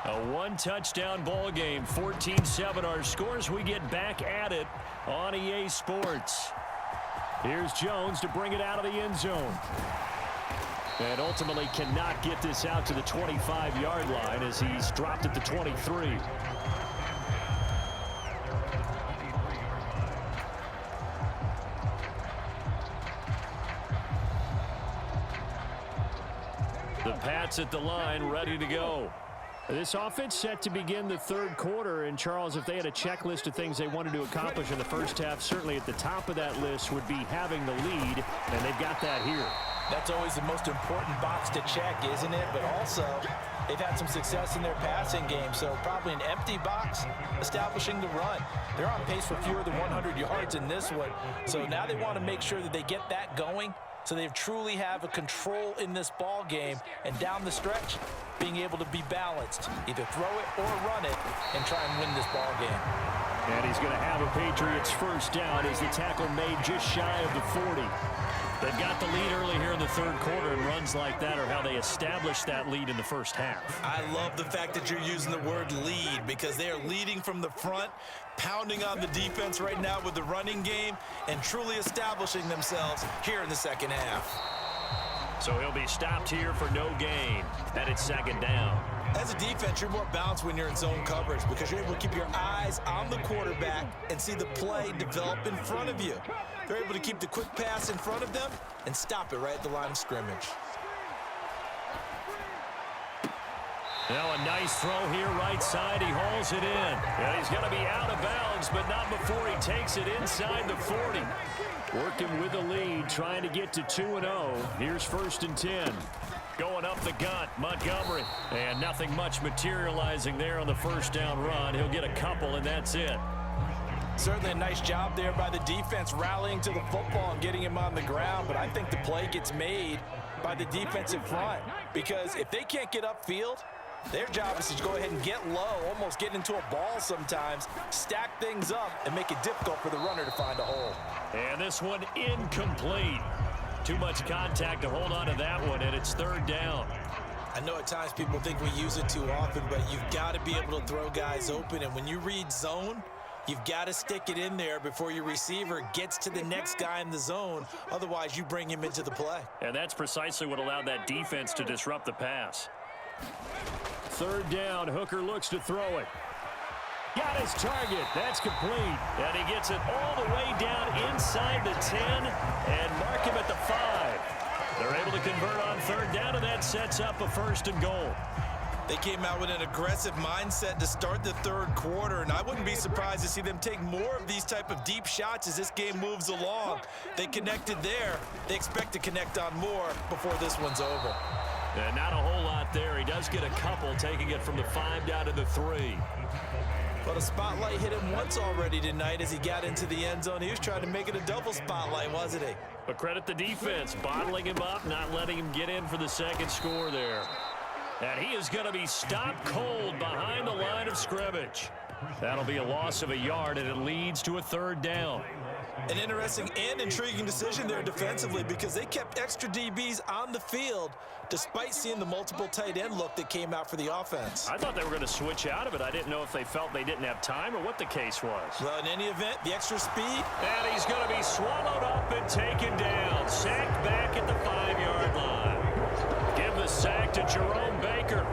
A one-touchdown ball game, 14-7 our scores. We get back at it on EA Sports. Here's Jones to bring it out of the end zone. And ultimately cannot get this out to the 25-yard line as he's dropped at the 23. The Pats at the line, ready to go. This offense set to begin the third quarter. And, Charles, if they had a checklist of things they wanted to accomplish in the first half, certainly at the top of that list would be having the lead, and they've got that here. That's always the most important box to check, isn't it? But also, they've had some success in their passing game, so probably an empty box establishing the run. They're on pace for fewer than 100 yards in this one, so now they want to make sure that they get that going so they truly have a control in this ball game, and down the stretch, being able to be balanced, either throw it or run it, and try and win this ball game. And he's going to have a Patriots first down as the tackle made just shy of the 40. They've got the lead early here in the third quarter, and runs like that are how they establish that lead in the first half. I love the fact that you're using the word lead because they are leading from the front, pounding on the defense right now with the running game, and truly establishing themselves here in the second half. So he'll be stopped here for no gain. And it's second down. As a defense, you're more balanced when you're in zone coverage because you're able to keep your eyes on the quarterback and see the play develop in front of you. They're able to keep the quick pass in front of them and stop it right at the line of scrimmage. Now a nice throw here right side. He hauls it in. And he's going to be out of bounds, but not before he takes it inside the 40. Working with the lead, trying to get to 2-0. Here's first and 10. Going up the gut, Montgomery. And nothing much materializing there on the first down run. He'll get a couple, and that's it. Certainly a nice job there by the defense rallying to the football and getting him on the ground, but I think the play gets made by the defensive front because if they can't get upfield, their job is to go ahead and get low, almost get into a ball sometimes, stack things up, and make it difficult for the runner to find a hole. And this one incomplete. Too much contact to hold on to that one, and it's third down. I know at times people think we use it too often, but you've got to be able to throw guys open, and when you read zone, you've got to stick it in there before your receiver gets to the next guy in the zone. Otherwise, you bring him into the play. And that's precisely what allowed that defense to disrupt the pass. Third down, Hooker looks to throw it. Got his target. That's complete. And he gets it all the way down inside the 10 and mark him at the 5. They're able to convert on third down, and that sets up a first and goal. They came out with an aggressive mindset to start the third quarter, and I wouldn't be surprised to see them take more of these type of deep shots as this game moves along. They connected there. They expect to connect on more before this one's over. And not a whole lot there. He does get a couple, taking it from the 5 down to the 3. But a spotlight hit him once already tonight as he got into the end zone. He was trying to make it a double spotlight, wasn't he? But credit the defense, bottling him up, not letting him get in for the second score there. And he is going to be stopped cold behind the line of scrimmage. That'll be a loss of a yard, and it leads to a third down. An interesting and intriguing decision there defensively because they kept extra DBs on the field despite seeing the multiple tight end look that came out for the offense. I thought they were going to switch out of it. I didn't know if they felt they didn't have time or what the case was. Well, in any event, the extra speed. And he's going to be swallowed up and taken down. Sacked back at the 5-yard line. Give the sack to Jerome Baker.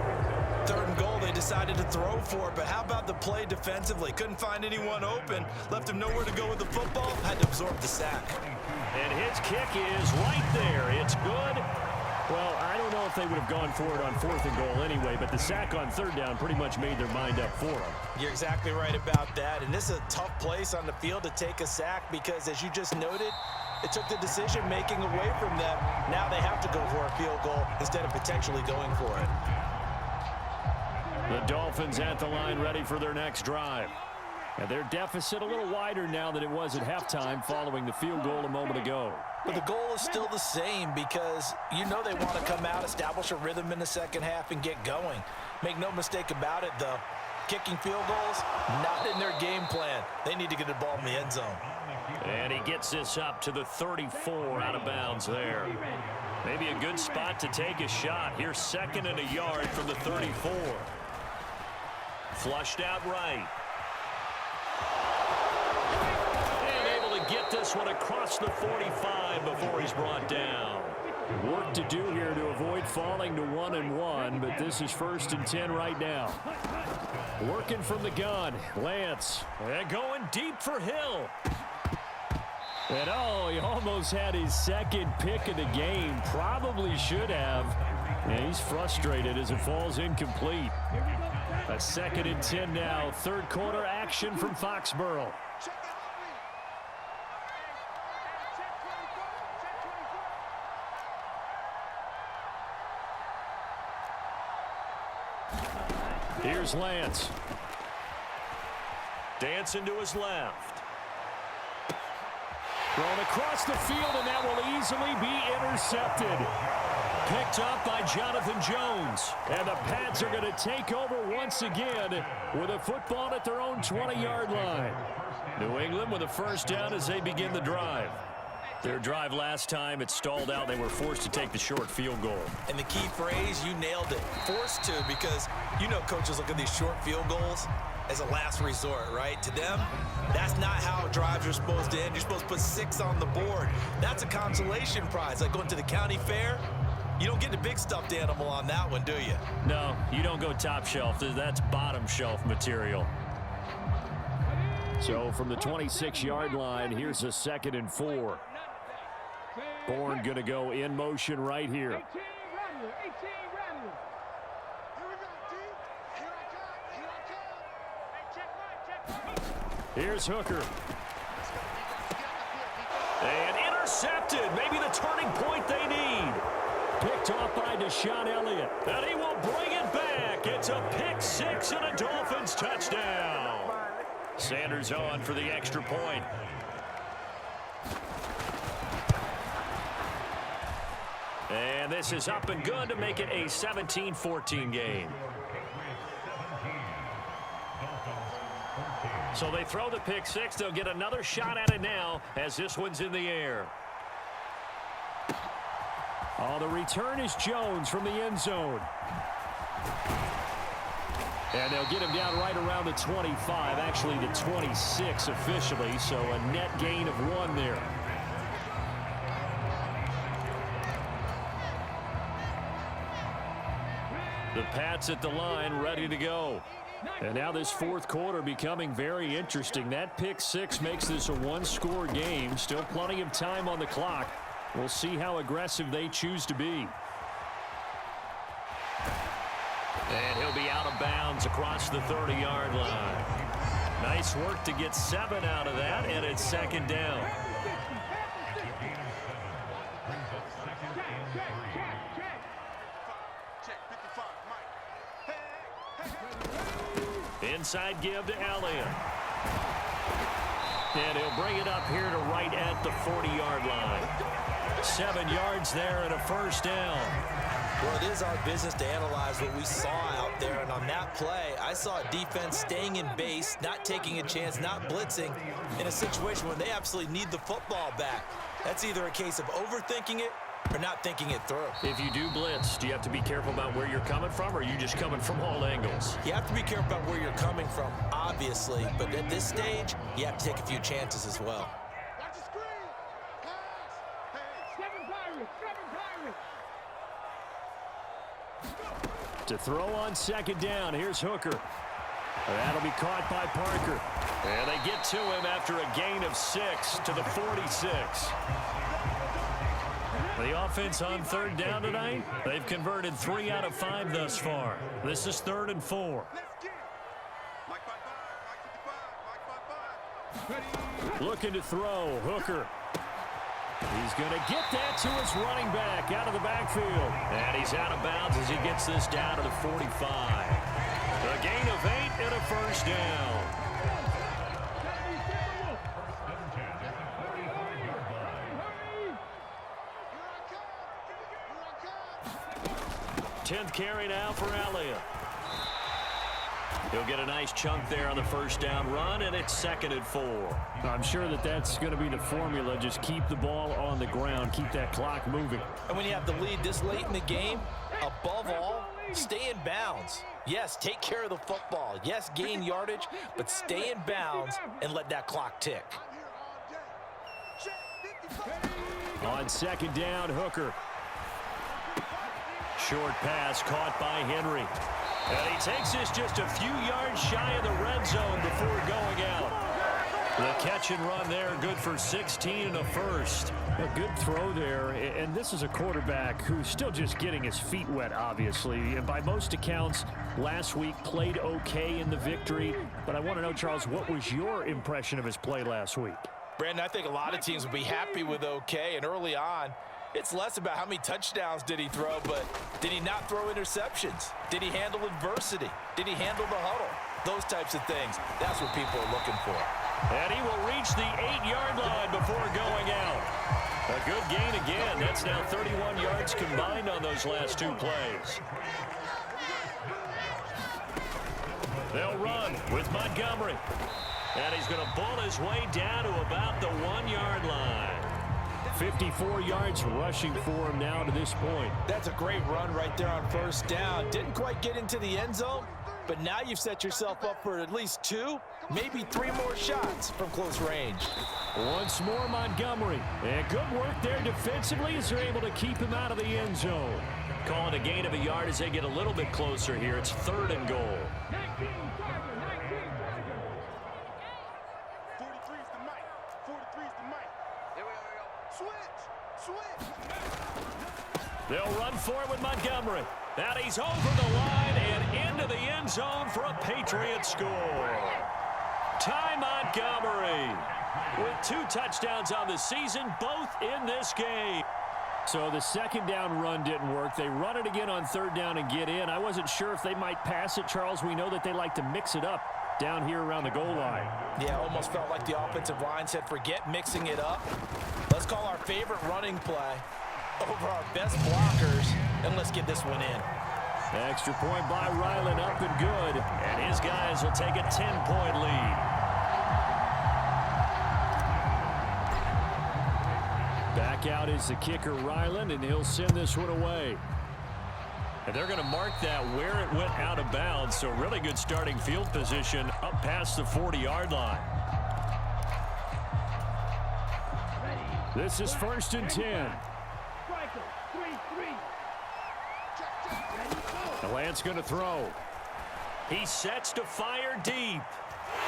Third and goal, they decided to throw for it, but how about the play defensively? Couldn't find anyone open, left him nowhere to go with the football, had to absorb the sack. And his kick is right there. It's good. Well, I don't know if they would have gone for it on fourth and goal anyway, but the sack on third down pretty much made their mind up for them. You're exactly right about that, and this is a tough place on the field to take a sack because, as you just noted, it took the decision-making away from them. Now they have to go for a field goal instead of potentially going for it. The Dolphins at the line ready for their next drive. And their deficit a little wider now than it was at halftime following the field goal a moment ago. But the goal is still the same because you know they want to come out, establish a rhythm in the second half, and get going. Make no mistake about it, though. Kicking field goals, not in their game plan. They need to get the ball in the end zone. And he gets this up to the 34 out of bounds there. Maybe a good spot to take a shot. Here's second and a yard from the 34. Flushed out right. And able to get this one across the 45 before he's brought down. Work to do here to avoid falling to 1-1, but this is 1st and 10 right now. Working from the gun, Lance. And going deep for Hill. And oh, he almost had his second pick of the game. Probably should have. And he's frustrated as it falls incomplete. A 2nd and 10 now. 3rd quarter action from Foxborough. Here's Lance. Dancing to his left. Thrown across the field, and that will easily be intercepted. Picked up by Jonathan Jones. And the Pats are going to take over once again with a football at their own 20-yard line. New England with a 1st down as they begin the drive. Their drive last time, it stalled out. They were forced to take the short field goal. And the key phrase, you nailed it. Forced to, because you know coaches look at these short field goals as a last resort, right? To them, that's not how drives are supposed to end. You're supposed to put 6 on the board. That's a consolation prize. Like going to the county fair, you don't get the big stuffed animal on that one, do you? No, you don't go top shelf. That's bottom shelf material. So from the 26-yard line, here's a 2nd and 4. Bourne going to go in motion right here. Here's Hooker. And intercepted. Maybe the turning point they need. Picked off by Deshaun Elliott. And he will bring it back. It's a pick 6 and a Dolphins touchdown. Sanders on for the extra point. And this is up and good to make it a 17-14 game. So they throw the pick 6. They'll get another shot at it now as this one's in the air. Oh, the return is Jones from the end zone. And they'll get him down right around the 25, actually the 26 officially, so a net gain of 1 there. The Pats at the line, ready to go. And now this 4th quarter becoming very interesting. That pick 6 makes this a 1-score game. Still plenty of time on the clock. We'll see how aggressive they choose to be. And he'll be out of bounds across the 30-yard line. Nice work to get 7 out of that, and it's 2nd down. Inside give to Elliott. And he'll bring it up here to right at the 40-yard line. 7 yards there and a 1st down. Well, it is our business to analyze what we saw out there. And on that play, I saw a defense staying in base, not taking a chance, not blitzing in a situation where they absolutely need the football back. That's either a case of overthinking it or not thinking it through. If you do blitz, do you have to be careful about where you're coming from, or are you just coming from all angles? You have to be careful about where you're coming from, obviously. But at this stage, you have to take a few chances as well. To throw on 2nd down, here's Hooker. That'll be caught by Parker. And they get to him after a gain of 6 to the 46. The offense on 3rd down tonight, they've converted 3 out of 5 thus far. This is 3rd and 4. Looking to throw, Hooker. He's going to get that to his running back out of the backfield. And he's out of bounds as he gets this down to the 45. A gain of 8 and a 1st down. 10th carry now for Elliott. He'll get a nice chunk there on the 1st down run, and it's 2nd and 4. I'm sure that that's going to be the formula. Just keep the ball on the ground. Keep that clock moving. And when you have the lead this late in the game, above all, Stay in bounds. Yes, take care of the football. Yes, gain yardage, but stay in bounds and let that clock tick. On second down, Hooker. Short pass caught by Henry. And he takes this just a few yards shy of the red zone before going out. The catch and run there, good for 16 and a first. A good throw there, and this is a quarterback who's still just getting his feet wet, obviously. And by most accounts, last week played okay in the victory. But I want to know, Charles, what was your impression of his play last week? Brandon, I think a lot of teams will be happy with okay, and early on, it's less about how many touchdowns did he throw, but did he not throw interceptions? Did he handle adversity? Did he handle the huddle? Those types of things, that's what people are looking for. And he will reach the 8-yard line before going out. A good gain again. That's now 31 yards combined on those last two plays. They'll run with Montgomery. And he's going to bull his way down to about the 1-yard line. 54 yards rushing for him now to this point. That's a great run right there on first down. Didn't quite get into the end zone, but now you've set yourself up for at least 2, maybe 3 more shots from close range. Once more, Montgomery. And good work there defensively as they're able to keep him out of the end zone. Calling a gain of a yard as they get a little bit closer here. It's 3rd and goal. They'll run for it with Montgomery. And he's over the line and into the end zone for a Patriots score. Ty Montgomery with 2 touchdowns on the season, both in this game. So the second down run didn't work. They run it again on 3rd down and get in. I wasn't sure if they might pass it, Charles. We know that they like to mix it up down here around the goal line. Yeah, almost felt like the offensive line said, forget mixing it up. Let's call our favorite running play over our best blockers, and let's get this one in. Extra point by Ryland, up and good. And his guys will take a 10-point lead. Back out is the kicker, Ryland, and he'll send this one away. And they're going to mark that where it went out of bounds, so really good starting field position up past the 40-yard line. This is 1st and 10. Lance going to throw. He sets to fire deep.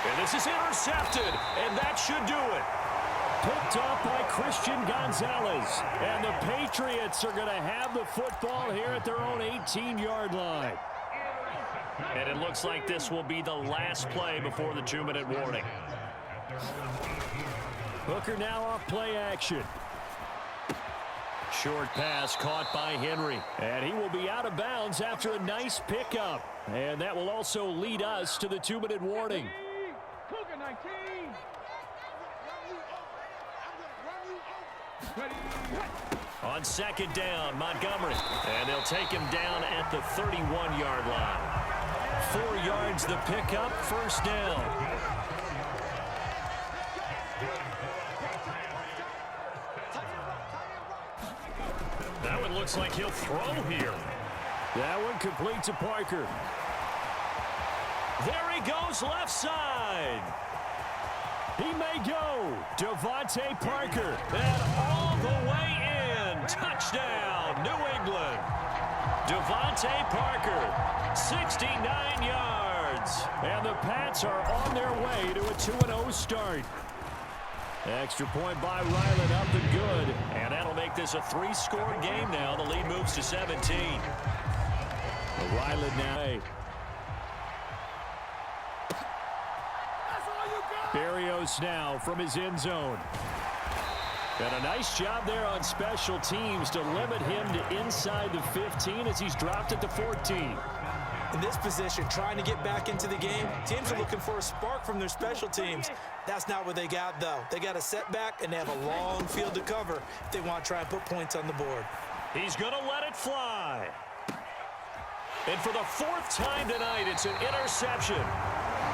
And this is intercepted, and that should do it. Picked up by Christian Gonzalez. And the Patriots are going to have the football here at their own 18-yard line. And it looks like this will be the last play before the 2-minute warning. Hooker now off play action. Short pass caught by Henry. And he will be out of bounds after a nice pickup. And that will also lead us to the 2-minute warning. On second down, Montgomery. And they'll take him down at the 31-yard line. 4 yards the pickup, 1st down. That one looks like he'll throw here. That one complete to Parker. There he goes left side. He may go. Devontae Parker. And all the way in. Touchdown, New England. Devontae Parker, 69 yards. And the Pats are on their way to a 2-0 start. Extra point by Ryland, up and good. And that'll make this a 3-score game now. The lead moves to 17. Ryland now. Berrios now from his end zone. And a nice job there on special teams to limit him to inside the 15 as he's dropped at the 14. In this position, trying to get back into the game, teams are looking for a spark from their special teams. That's not what they got, though. They got a setback, and they have a long field to cover if they want to try and put points on the board. He's going to let it fly. And for the 4th time tonight, it's an interception.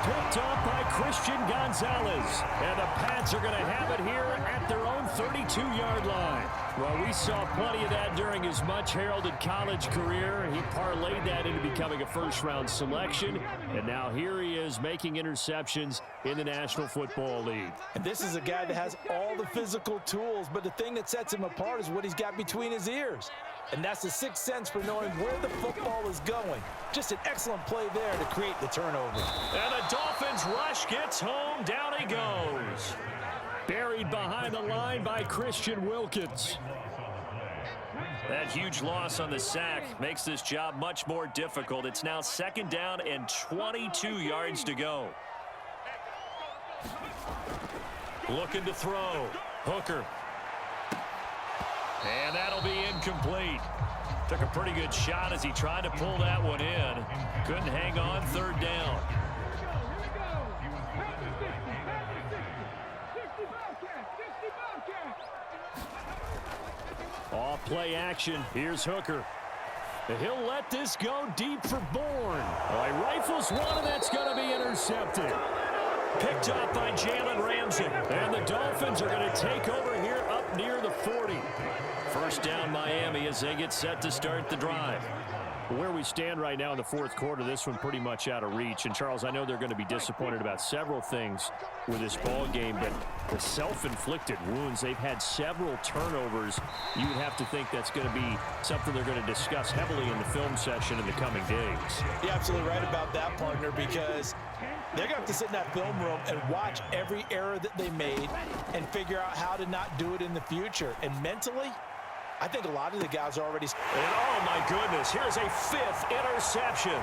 Picked up by Christian Gonzalez. And the Pats are going to have it here at their own 32-yard line. Well, we saw plenty of that during his much-heralded college career. He parlayed that into becoming a first-round selection. And now here he is making interceptions in the National Football League. And this is a guy that has all the physical tools, but the thing that sets him apart is what he's got between his ears. And that's the sixth sense for knowing where the football is going. Just an excellent play there to create the turnover. And the Dolphins rush gets home. Down he goes. Buried behind the line by Christian Wilkins. That huge loss on the sack makes this job much more difficult. It's now 2nd down and 22 yards to go. Looking to throw. Hooker. And that'll be incomplete. Took a pretty good shot as he tried to pull that one in. Couldn't hang on. 3rd down. Off play action. Here's Hooker. He'll let this go deep for Bourne. He rifles one, and that's going to be intercepted. Picked up by Jalen Ramsey. And the Dolphins are going to take over here up near the 40. 1st down Miami as they get set to start the drive. Where we stand right now in the 4th quarter, this one pretty much out of reach. And, Charles, I know they're going to be disappointed about several things with this ball game, but the self-inflicted wounds, they've had several turnovers. You would have to think that's going to be something they're going to discuss heavily in the film session in the coming days. You're absolutely right about that, partner, because they're going to have to sit in that film room and watch every error that they made and figure out how to not do it in the future. And mentally, I think a lot of the guys are already... And oh, my goodness, here's a 5th interception.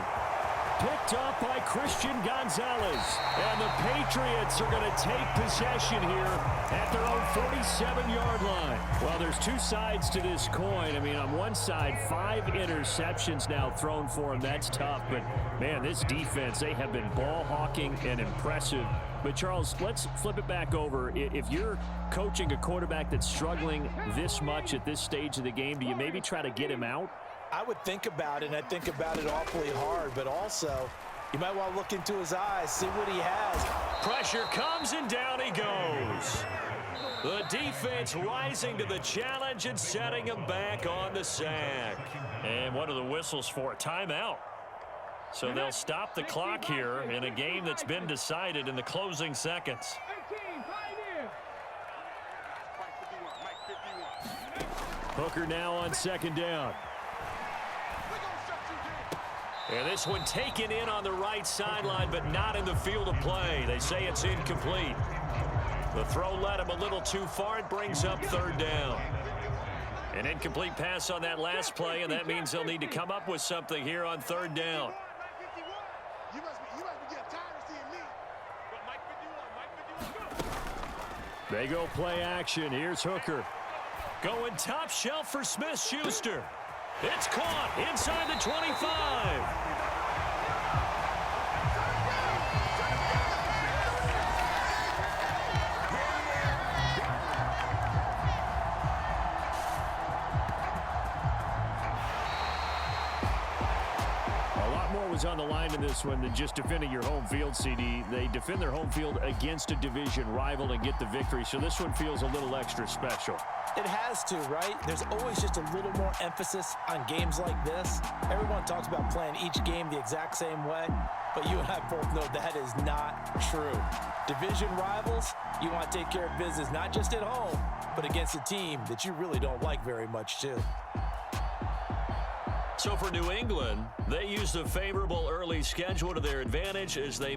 Picked up by Christian Gonzalez. And the Patriots are going to take possession here at their own 47-yard line. Well, there's two sides to this coin. I mean, on one side, 5 interceptions now thrown for him. That's tough. But, man, this defense, they have been ball hawking and impressive. But, Charles, let's flip it back over. If you're coaching a quarterback that's struggling this much at this stage of the game, do you maybe try to get him out? I would think about it, and I think about it awfully hard, but also you might want to look into his eyes, see what he has. Pressure comes, and down he goes. The defense rising to the challenge and setting him back on the sack. And what are the whistles for? Timeout. So they'll stop the clock here in a game that's been decided in the closing seconds. Hooker now on 2nd down. And this one taken in on the right sideline, but not in the field of play. They say it's incomplete. The throw led him a little too far. It brings up 3rd down. An incomplete pass on that last play, and that means they'll need to come up with something here on 3rd down. They go play action. Here's Hooker. Going top shelf for Smith-Schuster. It's caught inside the 25. On the line in this one than just defending your home field, CD. They defend their home field against a division rival and get the victory, so this one feels a little extra special. It has to, right? There's always just a little more emphasis on games like this. Everyone talks about playing each game the exact same way, but you and I both know that is not true. Division rivals, you want to take care of business not just at home, but against a team that you really don't like very much, too. So for New England, they used a favorable early schedule to their advantage as they